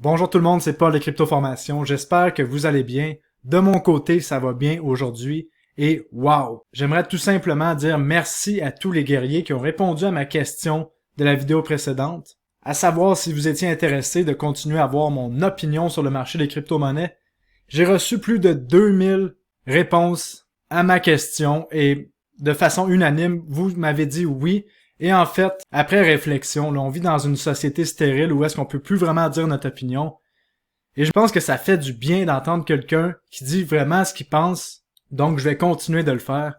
Bonjour tout le monde, c'est Paul de Cryptoformation. J'espère que vous allez bien. De mon côté, ça va bien aujourd'hui. Et wow! J'aimerais tout simplement dire merci à tous les guerriers qui ont répondu à ma question de la vidéo précédente, à savoir si vous étiez intéressés de continuer à avoir mon opinion sur le marché des crypto-monnaies. J'ai reçu plus de 2000 réponses à ma question et de façon unanime, vous m'avez dit oui. Et en fait, après réflexion, là, on vit dans une société stérile où est-ce qu'on peut plus vraiment dire notre opinion. Et je pense que ça fait du bien d'entendre quelqu'un qui dit vraiment ce qu'il pense. Donc, je vais continuer de le faire.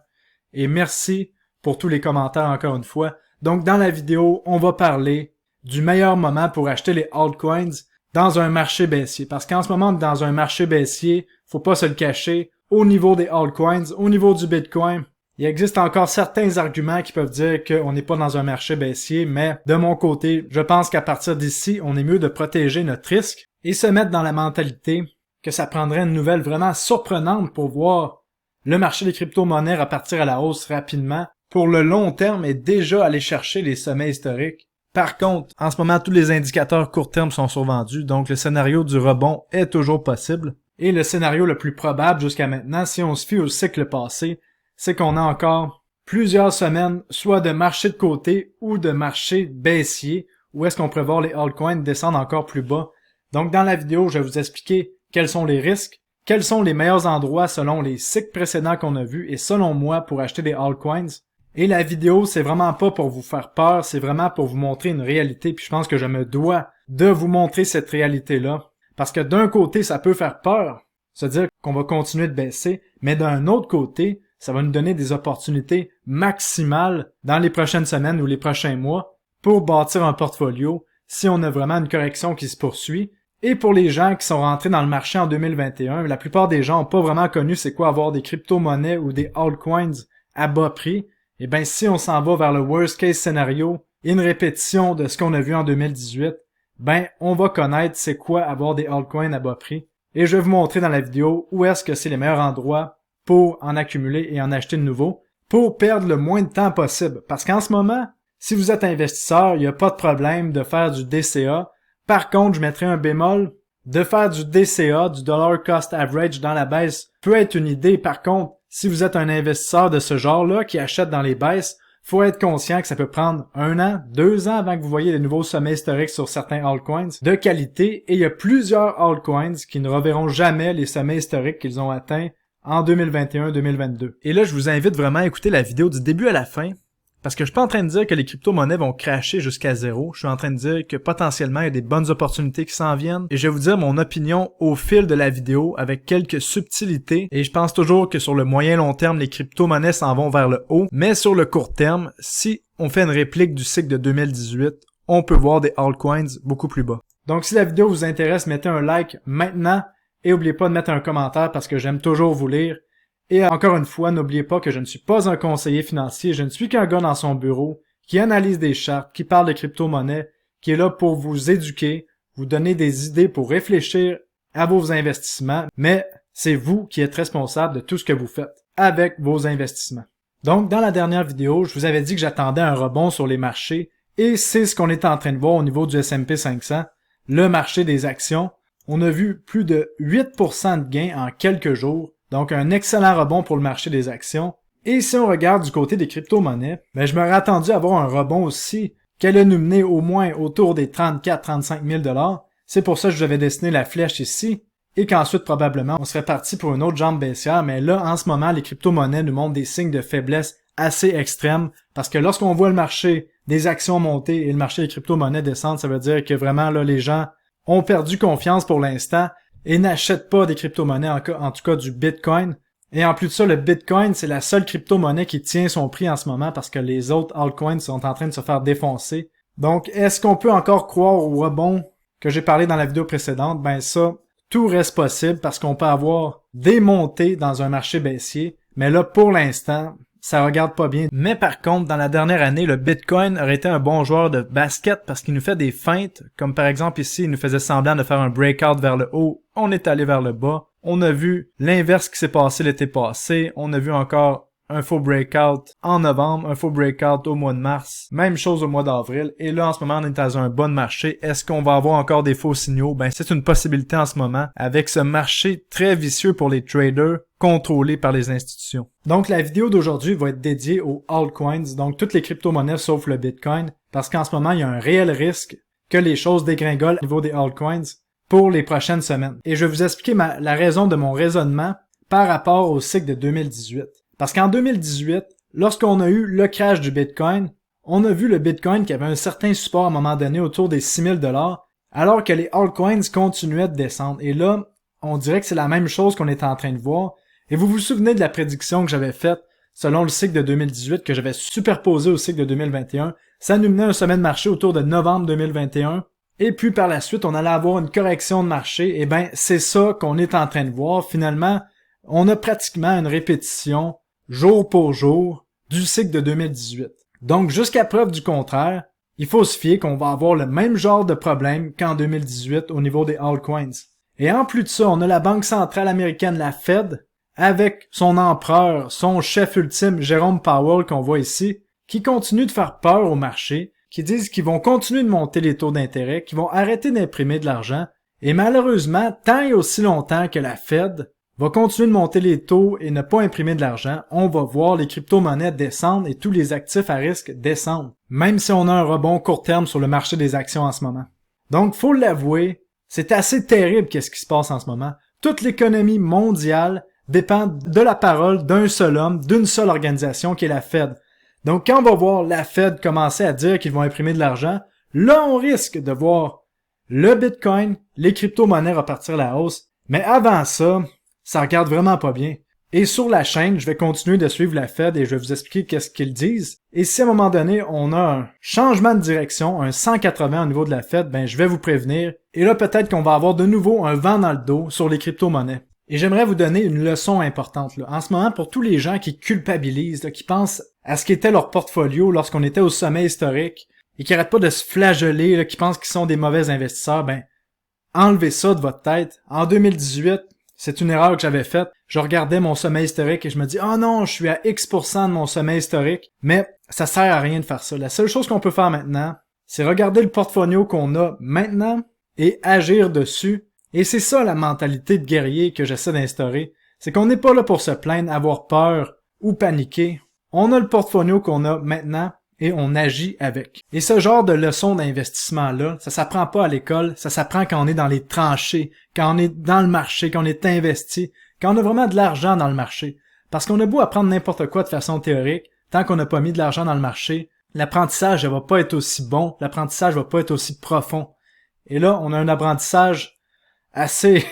Et merci pour tous les commentaires encore une fois. Donc, dans la vidéo, on va parler du meilleur moment pour acheter les altcoins dans un marché baissier. Parce qu'en ce moment, dans un marché baissier, faut pas se le cacher, au niveau des altcoins, au niveau du Bitcoin, il existe encore certains arguments qui peuvent dire qu'on n'est pas dans un marché baissier, mais de mon côté, je pense qu'à partir d'ici, on est mieux de protéger notre risque et se mettre dans la mentalité que ça prendrait une nouvelle vraiment surprenante pour voir le marché des crypto-monnaies repartir à la hausse rapidement pour le long terme et déjà aller chercher les sommets historiques. Par contre, en ce moment, tous les indicateurs court terme sont survendus, donc le scénario du rebond est toujours possible. Et le scénario le plus probable jusqu'à maintenant, si on se fie au cycle passé, c'est qu'on a encore plusieurs semaines soit de marché de côté ou de marché baissier, où est-ce qu'on pourrait voir les altcoins descendre encore plus bas. Donc dans la vidéo, je vais vous expliquer quels sont les risques, quels sont les meilleurs endroits selon les cycles précédents qu'on a vus et selon moi pour acheter des altcoins. Et la vidéo, c'est vraiment pas pour vous faire peur, c'est vraiment pour vous montrer une réalité, puis je pense que je me dois de vous montrer cette réalité-là. Parce que d'un côté, ça peut faire peur, se dire qu'on va continuer de baisser, mais d'un autre côté, ça va nous donner des opportunités maximales dans les prochaines semaines ou les prochains mois pour bâtir un portfolio si on a vraiment une correction qui se poursuit. Et pour les gens qui sont rentrés dans le marché en 2021, la plupart des gens n'ont pas vraiment connu c'est quoi avoir des crypto-monnaies ou des altcoins à bas prix. Et bien si on s'en va vers le worst case scénario, une répétition de ce qu'on a vu en 2018, ben on va connaître c'est quoi avoir des altcoins à bas prix. Et je vais vous montrer dans la vidéo où est-ce que c'est les meilleurs endroits pour en accumuler et en acheter de nouveau, pour perdre le moins de temps possible. Parce qu'en ce moment, si vous êtes investisseur, il n'y a pas de problème de faire du DCA. Par contre, je mettrai un bémol, de faire du DCA, du Dollar Cost Average dans la baisse, peut être une idée. Par contre, si vous êtes un investisseur de ce genre-là qui achète dans les baisses, faut être conscient que ça peut prendre 1 an, 2 ans avant que vous voyez les nouveaux sommets historiques sur certains altcoins de qualité. Et il y a plusieurs altcoins qui ne reverront jamais les sommets historiques qu'ils ont atteints en 2021-2022. Et là, je vous invite vraiment à écouter la vidéo du début à la fin, parce que je suis pas en train de dire que les crypto-monnaies vont crasher jusqu'à zéro. Je suis en train de dire que potentiellement, il y a des bonnes opportunités qui s'en viennent. Et je vais vous dire mon opinion au fil de la vidéo avec quelques subtilités. Et je pense toujours que sur le moyen long terme, les crypto-monnaies s'en vont vers le haut. Mais sur le court terme, si on fait une réplique du cycle de 2018, on peut voir des altcoins beaucoup plus bas. Donc si la vidéo vous intéresse, mettez un like maintenant. Et n'oubliez pas de mettre un commentaire parce que j'aime toujours vous lire. Et encore une fois, n'oubliez pas que je ne suis pas un conseiller financier, je ne suis qu'un gars dans son bureau qui analyse des chartes, qui parle de crypto-monnaies, qui est là pour vous éduquer, vous donner des idées pour réfléchir à vos investissements, mais c'est vous qui êtes responsable de tout ce que vous faites avec vos investissements. Donc, dans la dernière vidéo, je vous avais dit que j'attendais un rebond sur les marchés et c'est ce qu'on est en train de voir au niveau du S&P 500, le marché des actions. On a vu plus de 8% de gains en quelques jours, donc un excellent rebond pour le marché des actions. Et si on regarde du côté des crypto-monnaies, ben je m'aurais attendu à avoir un rebond aussi qu'elle a nous mener au moins autour des 34-35 000 $. C'est pour ça que je devais dessiner la flèche ici, et qu'ensuite probablement on serait parti pour une autre jambe baissière, mais là en ce moment les crypto-monnaies nous montrent des signes de faiblesse assez extrêmes, parce que lorsqu'on voit le marché des actions monter et le marché des crypto-monnaies descendre, ça veut dire que vraiment là les gens ont perdu confiance pour l'instant et n'achètent pas des crypto-monnaies, en tout cas du Bitcoin. Et en plus de ça, le Bitcoin, c'est la seule crypto-monnaie qui tient son prix en ce moment parce que les autres altcoins sont en train de se faire défoncer. Donc, est-ce qu'on peut encore croire au rebond que j'ai parlé dans la vidéo précédente? Ben ça, tout reste possible parce qu'on peut avoir des montées dans un marché baissier. Mais là, pour l'instant, ça regarde pas bien. Mais par contre, dans la dernière année, le Bitcoin aurait été un bon joueur de basket parce qu'il nous fait des feintes, comme par exemple ici, il nous faisait semblant de faire un breakout vers le haut, on est allé vers le bas. On a vu l'inverse qui s'est passé l'été passé, on a vu encore un faux breakout en novembre, un faux breakout au mois de mars, même chose au mois d'avril, et là en ce moment on est dans un bon marché. Est-ce qu'on va avoir encore des faux signaux? Ben c'est une possibilité en ce moment, avec ce marché très vicieux pour les traders, contrôlé par les institutions. Donc la vidéo d'aujourd'hui va être dédiée aux altcoins, donc toutes les crypto-monnaies sauf le Bitcoin, parce qu'en ce moment il y a un réel risque que les choses dégringolent au niveau des altcoins pour les prochaines semaines. Et je vais vous expliquer la raison de mon raisonnement par rapport au cycle de 2018. Parce qu'en 2018, lorsqu'on a eu le crash du Bitcoin, on a vu le Bitcoin qui avait un certain support à un moment donné autour des 6000 $, alors que les altcoins continuaient de descendre. Et là, on dirait que c'est la même chose qu'on est en train de voir. Et vous vous souvenez de la prédiction que j'avais faite selon le cycle de 2018, que j'avais superposé au cycle de 2021. Ça nous menait à un sommet de marché autour de novembre 2021. Et puis par la suite, on allait avoir une correction de marché. Et ben, c'est ça qu'on est en train de voir. Finalement, on a pratiquement une répétition jour pour jour du cycle de 2018. Donc, jusqu'à preuve du contraire, il faut se fier qu'on va avoir le même genre de problème qu'en 2018 au niveau des altcoins. Et en plus de ça, on a la Banque centrale américaine, la Fed, avec son empereur, son chef ultime, Jerome Powell, qu'on voit ici, qui continue de faire peur au marché, qui disent qu'ils vont continuer de monter les taux d'intérêt, qu'ils vont arrêter d'imprimer de l'argent. Et malheureusement, tant et aussi longtemps que la Fed va continuer de monter les taux et ne pas imprimer de l'argent, on va voir les crypto-monnaies descendre et tous les actifs à risque descendre, même si on a un rebond court terme sur le marché des actions en ce moment. Donc, faut l'avouer, c'est assez terrible qu'est-ce qui se passe en ce moment. Toute l'économie mondiale dépend de la parole d'un seul homme, d'une seule organisation qui est la Fed. Donc, quand on va voir la Fed commencer à dire qu'ils vont imprimer de l'argent, là, on risque de voir le Bitcoin, les crypto-monnaies repartir à la hausse. Mais avant ça regarde vraiment pas bien. Et sur la chaîne, je vais continuer de suivre la Fed et je vais vous expliquer qu'est-ce qu'ils disent. Et si à un moment donné, on a un changement de direction, un 180 au niveau de la Fed, ben je vais vous prévenir. Et là, peut-être qu'on va avoir de nouveau un vent dans le dos sur les crypto-monnaies. Et j'aimerais vous donner une leçon importante, là. En ce moment, pour tous les gens qui culpabilisent, là, qui pensent à ce qu'était leur portfolio lorsqu'on était au sommet historique et qui arrêtent pas de se flageller, là, qui pensent qu'ils sont des mauvais investisseurs, ben enlevez ça de votre tête. En 2018, c'est une erreur que j'avais faite. Je regardais mon sommet historique et je me dis « Oh non, je suis à X% de mon sommet historique. » Mais ça sert à rien de faire ça. La seule chose qu'on peut faire maintenant, c'est regarder le portfolio qu'on a maintenant et agir dessus. Et c'est ça la mentalité de guerrier que j'essaie d'instaurer. C'est qu'on n'est pas là pour se plaindre, avoir peur ou paniquer. On a le portfolio qu'on a maintenant et on agit avec. Et ce genre de leçon d'investissement-là, ça s'apprend pas à l'école, ça s'apprend quand on est dans les tranchées, quand on est dans le marché, quand on est investi, quand on a vraiment de l'argent dans le marché. Parce qu'on a beau apprendre n'importe quoi de façon théorique, tant qu'on n'a pas mis de l'argent dans le marché, l'apprentissage ne va pas être aussi bon, l'apprentissage va pas être aussi profond. Et là, on a un apprentissage assez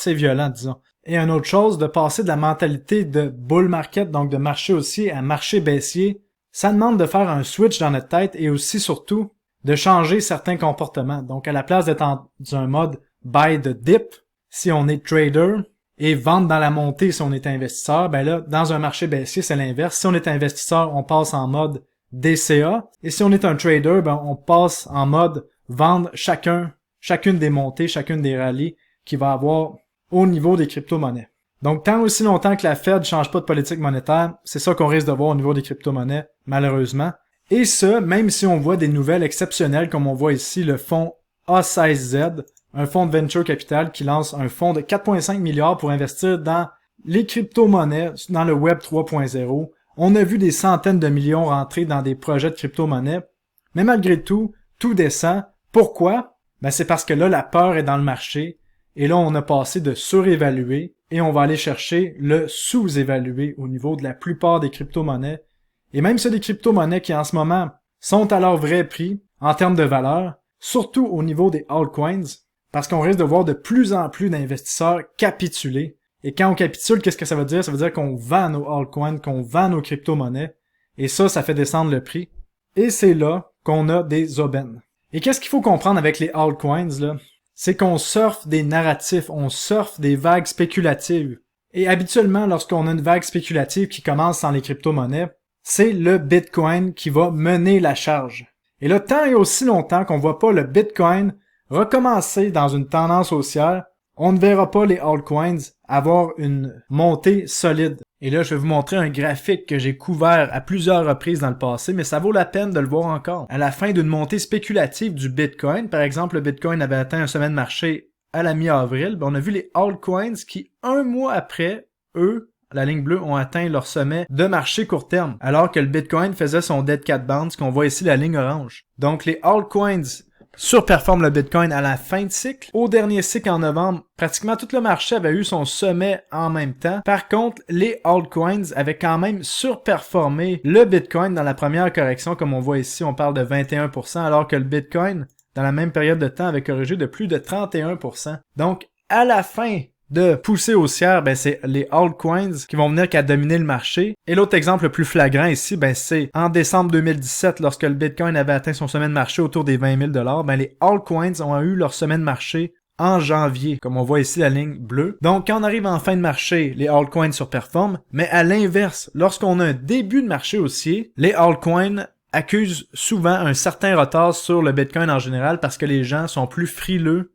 violent, disons. Et une autre chose, de passer de la mentalité de bull market, donc de marché haussier à marché baissier, ça demande de faire un switch dans notre tête et aussi, surtout, de changer certains comportements. Donc, à la place d'être dans un mode buy the dip, si on est trader, et vendre dans la montée si on est investisseur, ben là, dans un marché baissier, c'est l'inverse. Si on est investisseur, on passe en mode DCA. Et si on est un trader, ben on passe en mode vendre chacune des montées, chacune des rallyes qu'il va avoir au niveau des crypto-monnaies. Donc, tant aussi longtemps que la Fed ne change pas de politique monétaire, c'est ça qu'on risque de voir au niveau des crypto-monnaies, malheureusement. Et ce, même si on voit des nouvelles exceptionnelles, comme on voit ici le fonds A16Z, un fonds de venture capital qui lance un fonds de 4,5 milliards pour investir dans les crypto-monnaies, dans le Web 3.0. On a vu des centaines de millions rentrer dans des projets de crypto-monnaies. Mais malgré tout descend. Pourquoi? Ben, c'est parce que là, la peur est dans le marché. Et là, on a passé de surévaluer et on va aller chercher le sous-évalué au niveau de la plupart des crypto-monnaies. Et même si des crypto-monnaies qui en ce moment sont à leur vrai prix en termes de valeur, surtout au niveau des altcoins, parce qu'on risque de voir de plus en plus d'investisseurs capituler. Et quand on capitule, qu'est-ce que ça veut dire? Ça veut dire qu'on vend nos altcoins, qu'on vend nos crypto-monnaies. Et ça fait descendre le prix. Et c'est là qu'on a des aubaines. Et qu'est-ce qu'il faut comprendre avec les altcoins, là? C'est qu'on surfe des narratifs, on surfe des vagues spéculatives. Et habituellement, lorsqu'on a une vague spéculative qui commence dans les crypto-monnaies, c'est le Bitcoin qui va mener la charge. Et là, tant et aussi longtemps qu'on voit pas le Bitcoin recommencer dans une tendance haussière, on ne verra pas les altcoins avoir une montée solide. Et là, je vais vous montrer un graphique que j'ai couvert à plusieurs reprises dans le passé, mais ça vaut la peine de le voir encore. À la fin d'une montée spéculative du Bitcoin, par exemple, le Bitcoin avait atteint un sommet de marché à la mi-avril, on a vu les altcoins qui, un mois après, eux, la ligne bleue, ont atteint leur sommet de marché court terme, alors que le Bitcoin faisait son dead cat bounce, qu'on voit ici la ligne orange. Donc les altcoins surperforment le Bitcoin à la fin de cycle. Au dernier cycle en novembre, pratiquement tout le marché avait eu son sommet en même temps. Par contre, les altcoins avaient quand même surperformé le Bitcoin dans la première correction, comme on voit ici, on parle de 21%, alors que le Bitcoin, dans la même période de temps, avait corrigé de plus de 31%. Donc, à la fin de pousser haussière, c'est les altcoins qui vont venir qu'à dominer le marché. Et l'autre exemple le plus flagrant ici, c'est en décembre 2017, lorsque le Bitcoin avait atteint son sommet de marché autour des 20 000 $, les altcoins ont eu leur sommet de marché en janvier, comme on voit ici la ligne bleue. Donc, quand on arrive en fin de marché, les altcoins surperforment, mais à l'inverse, lorsqu'on a un début de marché haussier, les altcoins accusent souvent un certain retard sur le Bitcoin en général parce que les gens sont plus frileux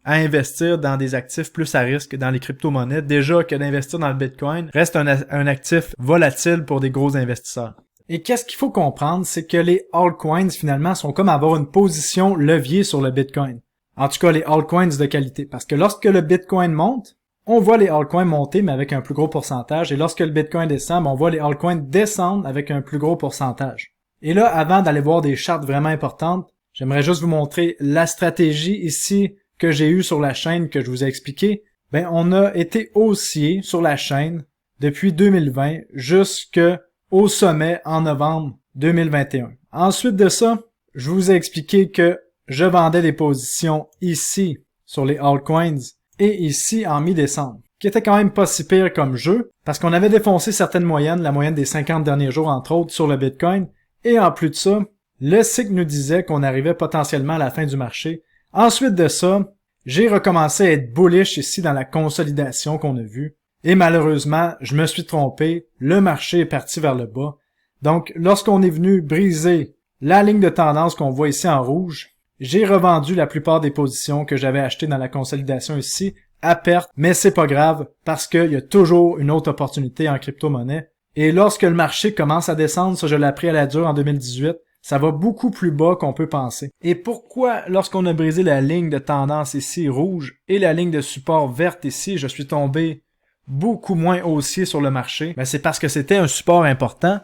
à investir dans des actifs plus à risque dans les crypto-monnaies, déjà que d'investir dans le Bitcoin reste un actif volatile pour des gros investisseurs. Et qu'est-ce qu'il faut comprendre, c'est que les altcoins finalement sont comme avoir une position levier sur le Bitcoin. En tout cas, les altcoins de qualité. Parce que lorsque le Bitcoin monte, on voit les altcoins monter mais avec un plus gros pourcentage. Et lorsque le Bitcoin descend, on voit les altcoins descendre avec un plus gros pourcentage. Et là, avant d'aller voir des chartes vraiment importantes, j'aimerais juste vous montrer la stratégie ici que j'ai eu sur la chaîne que je vous ai expliqué. On a été haussier sur la chaîne depuis 2020 jusqu'au sommet en novembre 2021. Ensuite de ça, je vous ai expliqué que je vendais des positions ici sur les altcoins et ici en mi-décembre, qui était quand même pas si pire comme jeu parce qu'on avait défoncé certaines moyennes, la moyenne des 50 derniers jours entre autres sur le Bitcoin, et en plus de ça, le cycle nous disait qu'on arrivait potentiellement à la fin du marché. Ensuite de ça, j'ai recommencé à être bullish ici dans la consolidation qu'on a vue. Et malheureusement, je me suis trompé. Le marché est parti vers le bas. Donc, lorsqu'on est venu briser la ligne de tendance qu'on voit ici en rouge, j'ai revendu la plupart des positions que j'avais achetées dans la consolidation ici à perte. Mais c'est pas grave parce qu'il y a toujours une autre opportunité en crypto-monnaie. Et lorsque le marché commence à descendre, ça je l'ai appris à la dure en 2018, ça va beaucoup plus bas qu'on peut penser. Et pourquoi, lorsqu'on a brisé la ligne de tendance ici rouge et la ligne de support verte ici, je suis tombé beaucoup moins haussier sur le marché? C'est parce que c'était un support important.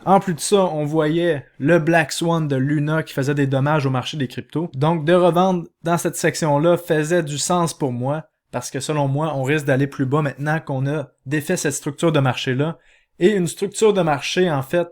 En plus de ça, on voyait le Black Swan de Luna qui faisait des dommages au marché des cryptos. Donc de revendre dans cette section-là faisait du sens pour moi, parce que selon moi, on risque d'aller plus bas maintenant qu'on a défait cette structure de marché-là. Et une structure de marché, en fait,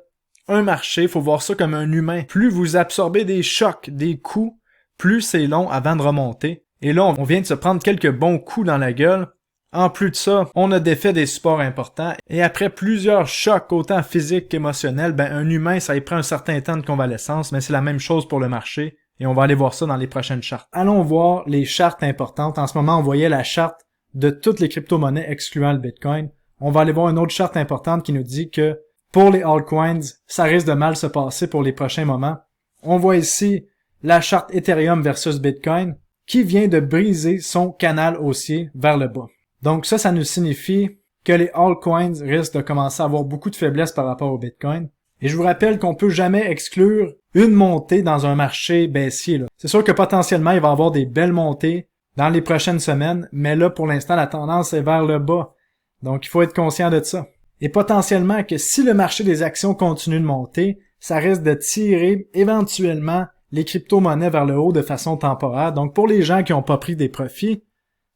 un marché, faut voir ça comme un humain. Plus vous absorbez des chocs, des coups, plus c'est long avant de remonter. Et là, on vient de se prendre quelques bons coups dans la gueule. En plus de ça, on a défait des supports importants. Et après plusieurs chocs, autant physiques qu'émotionnels, un humain, ça y prend un certain temps de convalescence, mais c'est la même chose pour le marché. Et on va aller voir ça dans les prochaines chartes. Allons voir les chartes importantes. En ce moment, on voyait la charte de toutes les crypto-monnaies excluant le Bitcoin. On va aller voir une autre charte importante qui nous dit que pour les altcoins, ça risque de mal se passer pour les prochains moments. On voit ici la charte Ethereum versus Bitcoin qui vient de briser son canal haussier vers le bas. Donc ça nous signifie que les altcoins risquent de commencer à avoir beaucoup de faiblesse par rapport au Bitcoin. Et je vous rappelle qu'on peut jamais exclure une montée dans un marché baissier. C'est sûr que potentiellement, il va y avoir des belles montées dans les prochaines semaines, mais là, pour l'instant, la tendance est vers le bas. Donc, il faut être conscient de ça. Et potentiellement que si le marché des actions continue de monter, ça risque de tirer éventuellement les crypto-monnaies vers le haut de façon temporaire. Donc, pour les gens qui n'ont pas pris des profits,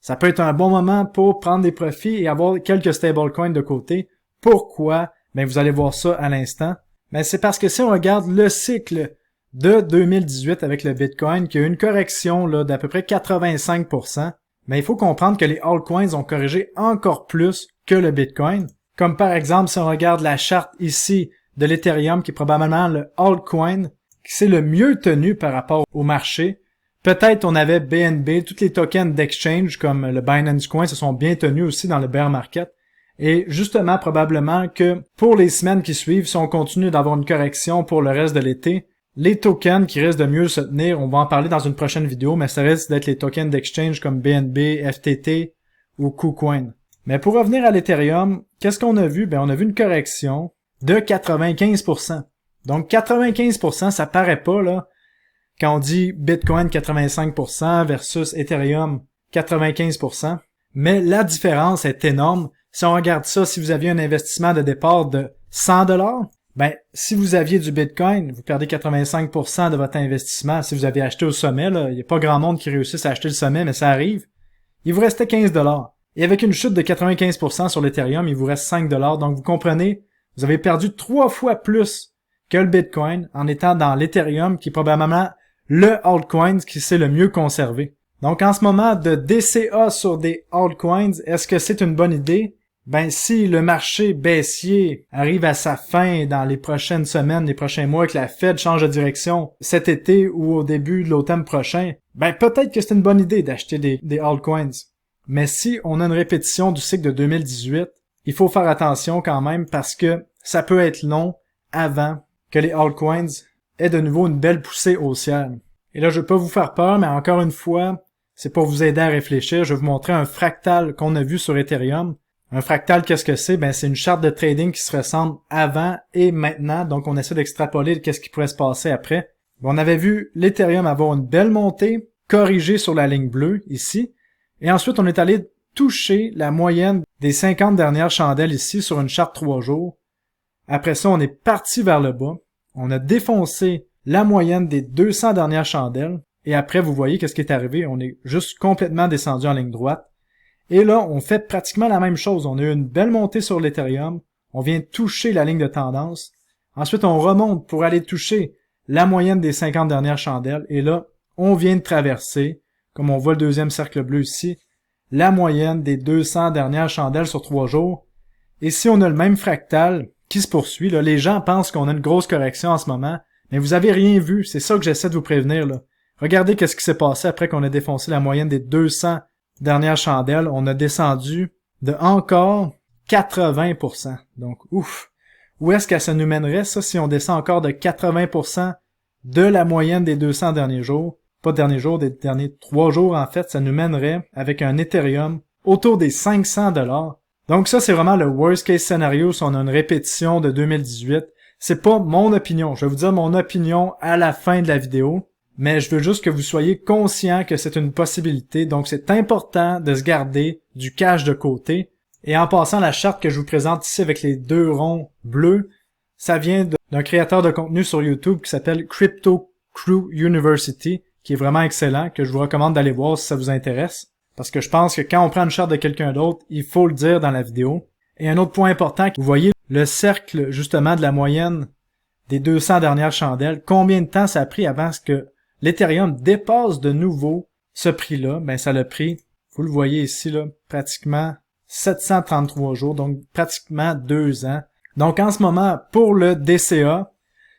ça peut être un bon moment pour prendre des profits et avoir quelques stablecoins de côté. Pourquoi? Vous allez voir ça à l'instant. C'est parce que si on regarde le cycle de 2018 avec le Bitcoin, qui a eu une correction là d'à peu près 85%, il faut comprendre que les altcoins ont corrigé encore plus que le Bitcoin. Comme par exemple, si on regarde la charte ici de l'Ethereum, qui est probablement le altcoin qui s'est le mieux tenu par rapport au marché. Peut-être on avait BNB, tous les tokens d'exchange comme le Binance Coin se sont bien tenus aussi dans le bear market. Et justement, probablement que pour les semaines qui suivent, si on continue d'avoir une correction pour le reste de l'été, les tokens qui risquent de mieux se tenir, on va en parler dans une prochaine vidéo, mais ça risque d'être les tokens d'exchange comme BNB, FTT ou KuCoin. Mais pour revenir à l'Ethereum, qu'est-ce qu'on a vu? Ben, on a vu une correction de 95%. Donc 95%, ça paraît pas, là, quand on dit Bitcoin 85% versus Ethereum 95%. Mais la différence est énorme. Si on regarde ça, si vous aviez un investissement de départ de 100$, ben, si vous aviez du Bitcoin, vous perdez 85% de votre investissement. Si vous avez acheté au sommet, là, il n'y a pas grand monde qui réussisse à acheter le sommet, mais ça arrive. Il vous restait 15$. Et avec une chute de 95% sur l'Ethereum, il vous reste 5$. Donc, vous comprenez, vous avez perdu 3 fois plus que le Bitcoin en étant dans l'Ethereum, qui est probablement le altcoin qui s'est le mieux conservé. Donc, en ce moment, de DCA sur des altcoins, est-ce que c'est une bonne idée? Ben, si le marché baissier arrive à sa fin dans les prochaines semaines, les prochains mois, que la Fed change de direction cet été ou au début de l'automne prochain, ben, peut-être que c'est une bonne idée d'acheter des altcoins. Mais si on a une répétition du cycle de 2018, il faut faire attention quand même parce que ça peut être long avant que les altcoins aient de nouveau une belle poussée haussière. Et là, je veux pas vous faire peur, mais encore une fois, c'est pour vous aider à réfléchir. Je vais vous montrer un fractal qu'on a vu sur Ethereum. Un fractal, qu'est-ce que c'est? Ben, c'est une charte de trading qui se ressemble avant et maintenant. Donc, on essaie d'extrapoler qu'est-ce qui pourrait se passer après. On avait vu l'Ethereum avoir une belle montée, corrigée sur la ligne bleue, ici. Et ensuite, on est allé toucher la moyenne des 50 dernières chandelles ici sur une charte 3 jours. Après ça, on est parti vers le bas. On a défoncé la moyenne des 200 dernières chandelles. Et après, vous voyez qu'est-ce qui est arrivé. On est juste complètement descendu en ligne droite. Et là, on fait pratiquement la même chose. On a eu une belle montée sur l'Ethereum. On vient toucher la ligne de tendance. Ensuite, on remonte pour aller toucher la moyenne des 50 dernières chandelles. Et là, on vient de traverser, comme on voit le deuxième cercle bleu ici, la moyenne des 200 dernières chandelles sur 3 jours. Et si on a le même fractal qui se poursuit, là, les gens pensent qu'on a une grosse correction en ce moment, mais vous avez rien vu. C'est ça que j'essaie de vous prévenir, là. Regardez qu'est-ce qui s'est passé après qu'on a défoncé la moyenne des 200 dernières chandelles. On a descendu de encore 80%. Donc, ouf! Où est-ce que ça nous mènerait, ça, si on descend encore de 80% de la moyenne des 200 derniers jours? Pas derniers jours, des derniers 3 jours, en fait, ça nous mènerait avec un Ethereum autour des 500$. Donc ça, c'est vraiment le worst case scenario si on a une répétition de 2018. C'est pas mon opinion. Je vais vous dire mon opinion à la fin de la vidéo. Mais je veux juste que vous soyez conscient que c'est une possibilité. Donc c'est important de se garder du cash de côté. Et en passant, la charte que je vous présente ici avec les 2 ronds bleus, ça vient d'un créateur de contenu sur YouTube qui s'appelle Crypto Crew University, qui est vraiment excellent, que je vous recommande d'aller voir si ça vous intéresse. Parce que je pense que quand on prend une charte de quelqu'un d'autre, il faut le dire dans la vidéo. Et un autre point important, vous voyez le cercle justement de la moyenne des 200 dernières chandelles. Combien de temps ça a pris avant que l'Ethereum dépasse de nouveau ce prix-là? Ben ça l'a pris, vous le voyez ici, là, pratiquement 733 jours, donc pratiquement 2 ans. Donc en ce moment, pour le DCA,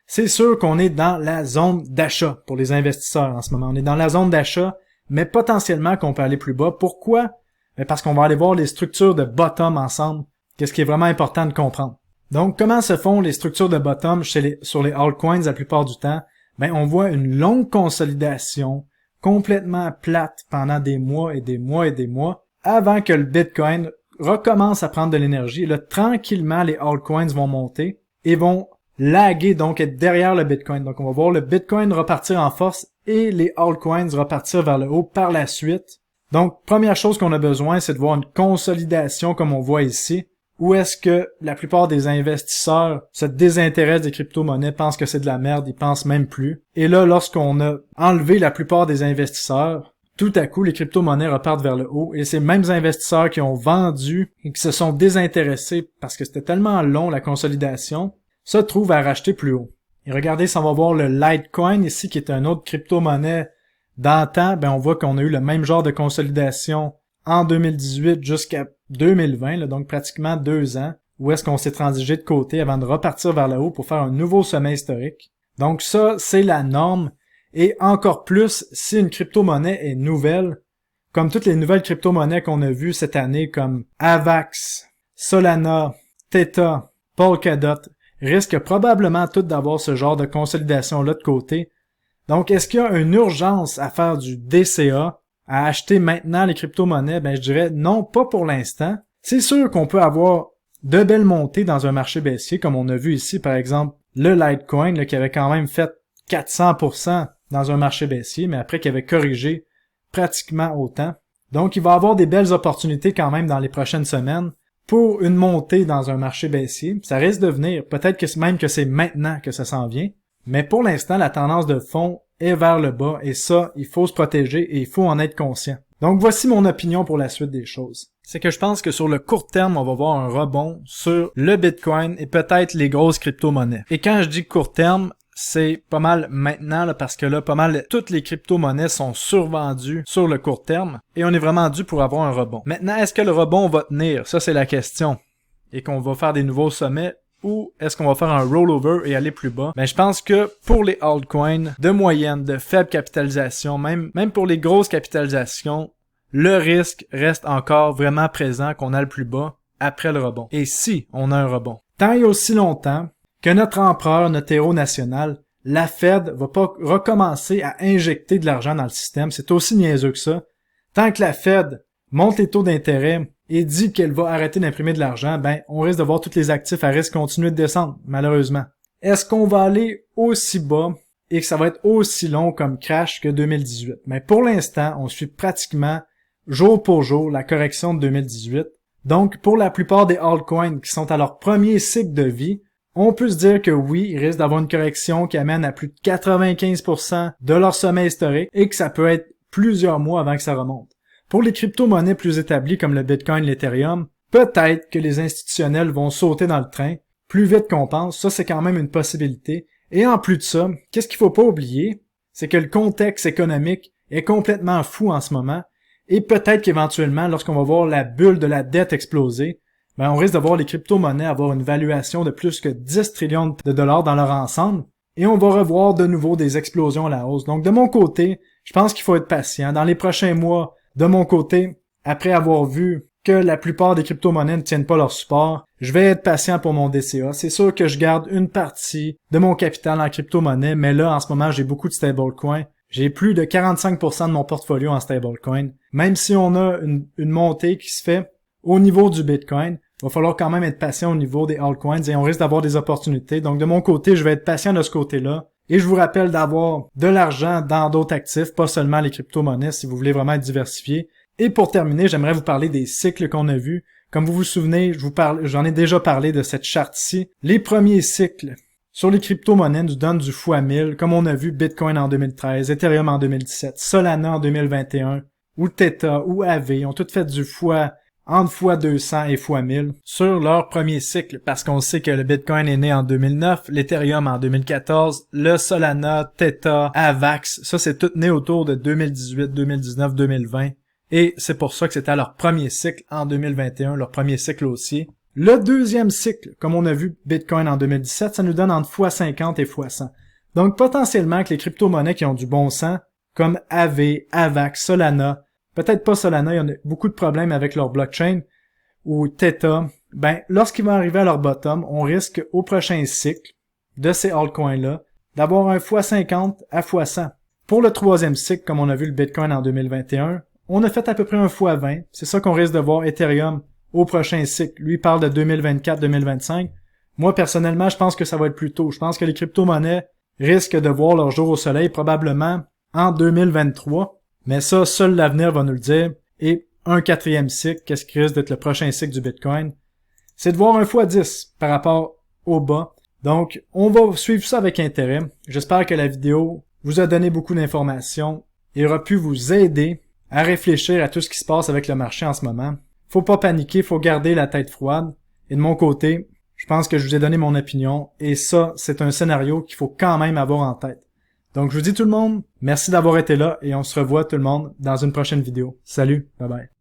c'est sûr qu'on est dans la zone d'achat pour les investisseurs en ce moment. On est dans la zone d'achat, mais potentiellement qu'on peut aller plus bas. Pourquoi? Ben parce qu'on va aller voir les structures de bottom ensemble, qu'est-ce qui est vraiment important de comprendre. Donc, comment se font les structures de bottom sur les altcoins la plupart du temps? Ben, on voit une longue consolidation complètement plate pendant des mois et des mois et des mois avant que le Bitcoin recommence à prendre de l'énergie. Et là, tranquillement, les altcoins vont monter et vont laguer, donc être derrière le Bitcoin. Donc, on va voir le Bitcoin repartir en force et les altcoins repartir vers le haut par la suite. Donc, première chose qu'on a besoin, c'est de voir une consolidation comme on voit ici. Où est-ce que la plupart des investisseurs se désintéressent des crypto-monnaies, pensent que c'est de la merde, ils pensent même plus. Et là, lorsqu'on a enlevé la plupart des investisseurs, tout à coup, les crypto-monnaies repartent vers le haut. Et ces mêmes investisseurs qui ont vendu et qui se sont désintéressés parce que c'était tellement long, la consolidation, se trouvent à racheter plus haut. Et regardez, si on va voir le Litecoin ici, qui est un autre crypto-monnaie d'antan, ben on voit qu'on a eu le même genre de consolidation en 2018 jusqu'à 2020, là, donc pratiquement 2 ans, où est-ce qu'on s'est transigé de côté avant de repartir vers le haut pour faire un nouveau sommet historique. Donc ça, c'est la norme. Et encore plus, si une crypto-monnaie est nouvelle, comme toutes les nouvelles crypto-monnaies qu'on a vues cette année, comme Avax, Solana, Theta, Polkadot, risquent probablement toutes d'avoir ce genre de consolidation-là de côté. Donc, est-ce qu'il y a une urgence à faire du DCA, à acheter maintenant les crypto-monnaies? Ben, je dirais non, pas pour l'instant. C'est sûr qu'on peut avoir de belles montées dans un marché baissier, comme on a vu ici, par exemple, le Litecoin, là, qui avait quand même fait 400% dans un marché baissier, mais après qui avait corrigé pratiquement autant. Donc, il va y avoir des belles opportunités quand même dans les prochaines semaines pour une montée dans un marché baissier. Ça risque de venir. Peut-être que même que c'est maintenant que ça s'en vient. Mais pour l'instant, la tendance de fond est vers le bas et ça, il faut se protéger et il faut en être conscient. Donc, voici mon opinion pour la suite des choses. C'est que je pense que sur le court terme, on va voir un rebond sur le Bitcoin et peut-être les grosses crypto-monnaies. Et quand je dis court terme, c'est pas mal maintenant, là, parce que là, pas mal toutes les crypto-monnaies sont survendues sur le court terme et on est vraiment dû pour avoir un rebond. Maintenant, est-ce que le rebond va tenir? Ça, c'est la question. Et qu'on va faire des nouveaux sommets ou est-ce qu'on va faire un rollover et aller plus bas? Ben, je pense que pour les altcoins de moyenne, de faible capitalisation, même pour les grosses capitalisations, le risque reste encore vraiment présent qu'on a le plus bas après le rebond. Et si on a un rebond? Tant et aussi longtemps que notre empereur, notre héros national, la Fed, va pas recommencer à injecter de l'argent dans le système, c'est aussi niaiseux que ça. Tant que la Fed monte les taux d'intérêt et dit qu'elle va arrêter d'imprimer de l'argent, ben, on risque de voir tous les actifs à risque continuer de descendre, malheureusement. Est-ce qu'on va aller aussi bas et que ça va être aussi long comme crash que 2018? Mais pour l'instant, on suit pratiquement jour pour jour la correction de 2018. Donc, pour la plupart des altcoins qui sont à leur premier cycle de vie, on peut se dire que oui, il risque d'avoir une correction qui amène à plus de 95% de leur sommet historique et que ça peut être plusieurs mois avant que ça remonte. Pour les crypto-monnaies plus établies comme le Bitcoin et l'Ethereum, peut-être que les institutionnels vont sauter dans le train plus vite qu'on pense. Ça, c'est quand même une possibilité. Et en plus de ça, qu'est-ce qu'il faut pas oublier? C'est que le contexte économique est complètement fou en ce moment et peut-être qu'éventuellement, lorsqu'on va voir la bulle de la dette exploser, ben, on risque de voir les crypto-monnaies avoir une valuation de plus que 10 trillions de dollars dans leur ensemble et on va revoir de nouveau des explosions à la hausse. Donc, de mon côté, je pense qu'il faut être patient. Dans les prochains mois, de mon côté, après avoir vu que la plupart des crypto-monnaies ne tiennent pas leur support, je vais être patient pour mon DCA. C'est sûr que je garde une partie de mon capital en crypto-monnaie, mais là, en ce moment, j'ai beaucoup de stablecoins. J'ai plus de 45% de mon portfolio en stablecoin. Même si on a une montée qui se fait au niveau du Bitcoin, il va falloir quand même être patient au niveau des altcoins et on risque d'avoir des opportunités. Donc de mon côté, je vais être patient de ce côté-là. Et je vous rappelle d'avoir de l'argent dans d'autres actifs, pas seulement les crypto-monnaies si vous voulez vraiment être diversifié. Et pour terminer, j'aimerais vous parler des cycles qu'on a vus. Comme vous vous souvenez, j'en ai déjà parlé de cette charte-ci. Les premiers cycles sur les crypto-monnaies nous donnent du x1000, comme on a vu Bitcoin en 2013, Ethereum en 2017, Solana en 2021, ou Theta, ou AV, ont toutes fait du entre x200 et x1000 sur leur premier cycle, parce qu'on sait que le Bitcoin est né en 2009, l'Ethereum en 2014, le Solana, Theta, Avax, ça c'est tout né autour de 2018, 2019, 2020, et c'est pour ça que c'était leur premier cycle en 2021, leur premier cycle haussier. Le deuxième cycle, comme on a vu Bitcoin en 2017, ça nous donne entre x50 et x100. Donc potentiellement que les crypto-monnaies qui ont du bon sens, comme AV, Avax, Solana, peut-être pas Solana, il y en a beaucoup de problèmes avec leur blockchain, ou Theta, ben, lorsqu'ils vont arriver à leur bottom, on risque au prochain cycle de ces altcoins-là d'avoir un x50 à x100. Pour le troisième cycle, comme on a vu le Bitcoin en 2021, on a fait à peu près un x20. C'est ça qu'on risque de voir Ethereum au prochain cycle. Lui, il parle de 2024-2025. Moi, personnellement, je pense que ça va être plus tôt. Je pense que les crypto-monnaies risquent de voir leur jour au soleil probablement en 2023. Mais ça, seul l'avenir va nous le dire. Et un quatrième cycle, qu'est-ce qui risque d'être le prochain cycle du Bitcoin? C'est de voir un x10 par rapport au bas. Donc, on va suivre ça avec intérêt. J'espère que la vidéo vous a donné beaucoup d'informations et aura pu vous aider à réfléchir à tout ce qui se passe avec le marché en ce moment. Faut pas paniquer, faut garder la tête froide. Et de mon côté, je pense que je vous ai donné mon opinion. Et ça, c'est un scénario qu'il faut quand même avoir en tête. Donc, je vous dis tout le monde, merci d'avoir été là et on se revoit tout le monde dans une prochaine vidéo. Salut, bye bye.